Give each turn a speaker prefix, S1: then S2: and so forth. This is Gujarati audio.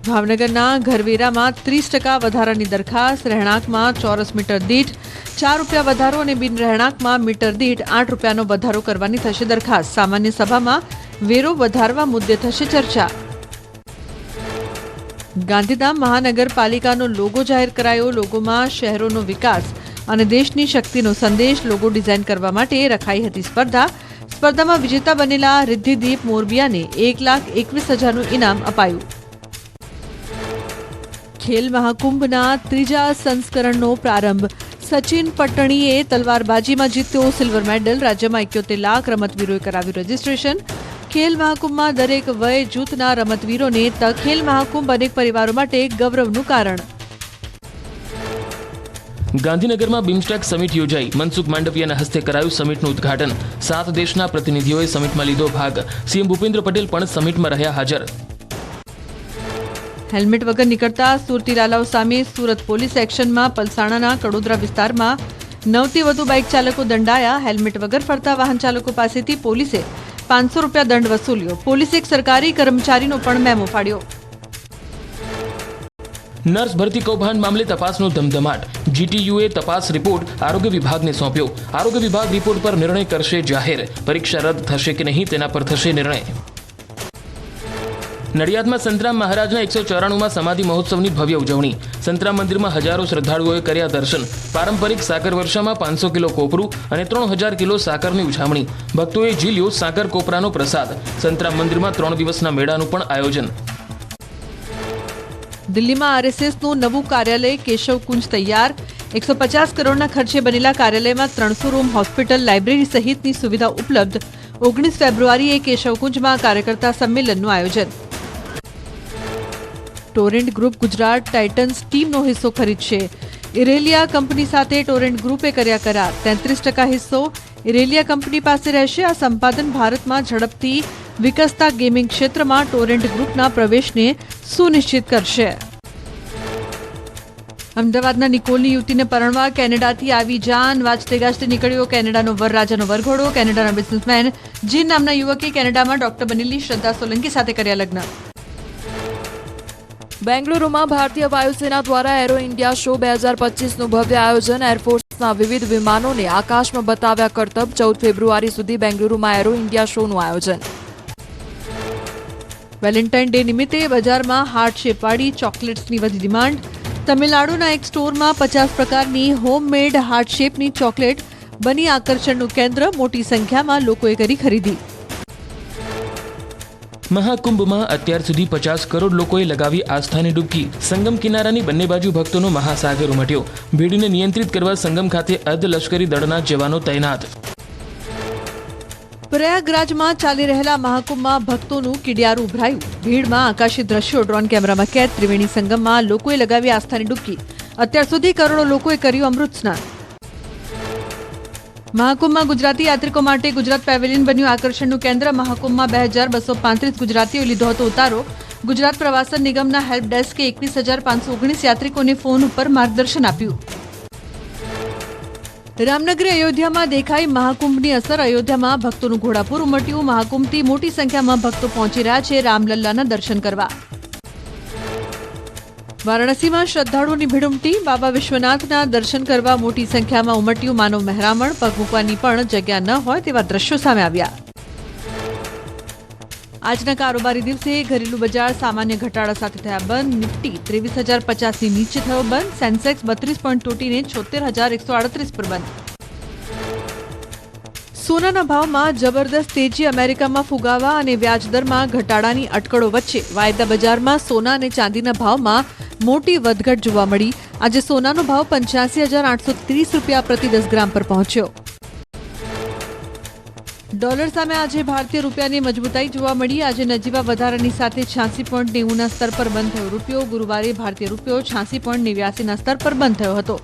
S1: ભાવનગરના ઘરવેરામાં 30% વધારાની દરખાસ્ત, રહેણાંકમાં ચોરસ મીટર દીઠ ₹4 વધારો અને બિન રહેણાંકમાં મીટર દીઠ ₹8નો વધારો કરવાની થશે દરખાસ્ત. સામાન્ય સભામાં વેરો વધારવા મુદ્દે થશે ચર્ચા. ગાંધીધામ મહાનગરપાલિકાનો લોગો જાહેર કરાયો. લોગોમાં શહેરોનો વિકાસ અને દેશની શક્તિનો સંદેશ. લોગો ડિઝાઇન કરવા માટે રખાઈ હતી સ્પર્ધા. સ્પર્ધામાં વિજેતા બનેલા રિદ્ધિદીપ મોરબિયાને ₹1,21,000નું ઇનામ અપાયું. ખેલ મહાકુંભના 3જા સંસ્કરણનો પ્રારંભ. સચિન પટ્ટણીએ તલવારબાજીમાં જીત્યો સિલ્વર મેડલ. રાજ્યમાં 71 લાખ રમતવીરોએ કરાવ્યું રજીસ્ટ્રેશન. ખેલ મહાકુંભમાં દરેક વય જૂથના રમતવીરોને તક. ખેલ મહાકુંભ અનેક પરિવારો માટે ગૌરવનું કારણ.
S2: ગાંધીનગરમાં બિમસ્ટેક સમિટ યોજાઈ. મનસુખ માંડવિયાના હસ્તે કરાયું સમિટનું ઉદ્ઘાટન. 7 દેશના પ્રતિનિધિઓએ સમિટમાં લીધો ભાગ. સીએમ ભૂપેન્દ્ર પટેલ પણ સમિટમાં રહ્યા હાજર.
S1: હેલ્મેટ વગર નીકળતા સુરતી લાલાઓ સામે સુરત પોલીસ એક્શનમાં. પલસાણાના કડોદરા વિસ્તારમાં 9થી વધુ બાઇક ચાલકો દંડાયા. હેલ્મેટ વગર ફરતા વાહન ચાલકો પાસેથી પોલીસે ₹500 દંડ વસૂલ્યો. પોલીસે એક સરકારી કર્મચારીનો પણ મેમો ફાડ્યો.
S2: નર્સ ભરતી કૌભાંડ મામલે તપાસનો ધમધમાટ. જીટીયુએ તપાસ રિપોર્ટ આરોગ્ય વિભાગને સોંપ્યો. આરોગ્ય વિભાગ રિપોર્ટ પર નિર્ણય કરશે જાહેર. પરીક્ષા રદ થશે કે નહીં તેના પર થશે નિર્ણય. નડિયાદમાં સંતરામ મહારાજના 194માં સમાધિ મહોત્સવની ભવ્ય ઉજવણી. સંતરામ મંદિરમાં હજારો શ્રદ્ધાળુઓએ કર્યા દર્શન. પારંપરિક સાકર વર્ષામાં 500 કિલો કોપરું અને 3000 કિલો સાકરની ઉજામણી. ભક્તોએ ઝીલ્યો સાકર કોપરાનો પ્રસાદ. સંતરામ મંદિરમાં 3 દિવસના મેળાનું પણ આયોજન.
S1: દિલ્હીમાં આરએસએસનું નવું કાર્યાલય કેશવકુંજ તૈયાર. 150 કરોડના ખર્ચે બનેલા કાર્યાલયમાં 300 રૂમ, હોસ્પિટલ, લાઇબ્રેરી સહિતની સુવિધા ઉપલબ્ધ. 19 ફેબ્રુઆરીએ કેશવકુંજમાં કાર્યકર્તા સંમેલનનું આયોજન. ટોરેન્ટ ગ્રુપ ગુજરાત ટાઇટન્સ ટીમનો હિસ્સો ખરીદશે. ઇરેલિયા કંપની સાથે ટોરેન્ટ ગ્રુપે કર્યા કરાર. 33% હિસ્સો ઇરેલિયા કંપની પાસે રહેશે. આ સંપાદન ભારતમાં ઝડપથી વિકસતા ગેમિંગ ક્ષેત્રમાં ટોરેન્ટ ગ્રુપના પ્રવેશને સુનિશ્ચિત કરશે. અમદાવાદના નિકોલની યુવતીને પરણવા કેનેડાથી આવી જાન. વાજતે ગાજતે નીકળ્યો કેનેડાનો વરરાજાનો વરઘોડો. કેનેડાના બિઝનેસમેન જીન નામના યુવકે કેનેડામાં ડોક્ટર બનેલી શ્રદ્ધા સોલંકી સાથે કર્યા લગ્ન. બેંગલુરુમાં ભારતીય વાયુસેના દ્વારા એરો ઇન્ડિયા શો 2025નું ભવ્ય આયોજન. એરફોર્સના વિવિધ વિમાનોને આકાશમાં બતાવ્યા કરતબ. 14 ફેબ્રુઆરી સુધી બેંગલુરુમાં એરો ઇન્ડિયા શોનું આયોજન. વેલેન્ટાઇન ડે નિમિત્તે બજારમાં હાર્ટ શેપવાળી ચોકલેટ્સની વધી ડિમાન્ડ. તમિલનાડુના એક સ્ટોરમાં 50 પ્રકારની હોમમેડ હાર્ટ શેપની ચોકલેટ બની આકર્ષણનું કેન્દ્ર. મોટી સંખ્યામાં લોકોએ કરી ખરીદી.
S2: મહાકુંભમાં અત્યાર સુધી 50 કરોડ લોકોએ લગાવી આસ્થાની ડૂબકી. સંગમ કિનારાની બંને બાજુ ભક્તોનો મહાસાગર ઉમટ્યો. ભીડને નિયંત્રિત કરવા સંગમ ખાતે અર્ધલશ્કરી દળના જવાનો તૈનાત. પ્રયાગરાજમાં ચાલી રહેલા મહાકુંભમાં ભક્તોનું કિડિયારું ઉભરાયું. ભીડમાં આકાશી દ્રશ્યો ડ્રોન કેમેરામાં કેદ. ત્રિવેણી સંગમમાં લોકોએ લગાવી આસ્થાની ડૂબકી. અત્યાર સુધી કરોડો લોકોએ કર્યું અમૃત સ્નાન. મહાકુંભમાં ગુજરાતી યાત્રિકો માટે ગુજરાત પેવેલિયન બન્યું આકર્ષણનું કેન્દ્ર. મહાકુંભમાં 2235 ગુજરાતીઓએ લીધો હતો ઉતારો. ગુજરાત પ્રવાસન નિગમના હેલ્પ ડેસ્કે 21,519 યાત્રિકોને ફોન ઉપર માર્ગદર્શન આપ્યું. રામનગરી અયોધ્યામાં દેખાઈ મહાકુંભની અસર. અયોધ્યામાં ભક્તોનું ઘોડાપુર ઉમટ્યું. મહાકુંભથી મોટી સંખ્યામાં ભક્તો પહોંચી રહ્યા છે રામલલ્લાના દર્શન કરવા. વારાણસીમાં શ્રદ્ધાળુઓની ભીડ ઉમટી. બાબા વિશ્વનાથના દર્શન કરવા મોટી સંખ્યામાં ઉમટ્યું માનવ મહેરામણ. પગ મૂકવાની પણ જગ્યા ન હોય તેવા દ્રશ્યો સામે આવ્યા. આજના કારોબારી દિવસે ઘરેલું બજાર સામાન્ય ઘટાડા સાથે થયા બંધ. નિફ્ટી 23,050ની નીચે થયો બંધ. સેન્સેક્સ 32 પોઈન્ટ તૂટીને 76,138 પર બંધ. સોનાના ભાવમાં જબરદસ્ત તેજી. અમેરિકામાં ફુગાવા અને વ્યાજદરમાં ઘટાડાની અટકળો વચ્ચે વાયદા બજારમાં સોના અને ચાંદીના ભાવમાં મોટી વધઘટ જોવા મળી. આજે સોનાનો ભાવ ₹85,830 પ્રતિ 10 ગ્રામ પર પહોંચ્યો. ડોલર સામે આજે ભારતીય રૂપિયાની મજબૂતાઈ જોવા મળી. આજે નજીવા વધારાની સાથે 86.90ના સ્તર પર બંધ થયો રૂપિયો. ગુરુવારે ભારતીય રૂપિયો 86.89ના સ્તર પર બંધ થયો હતો.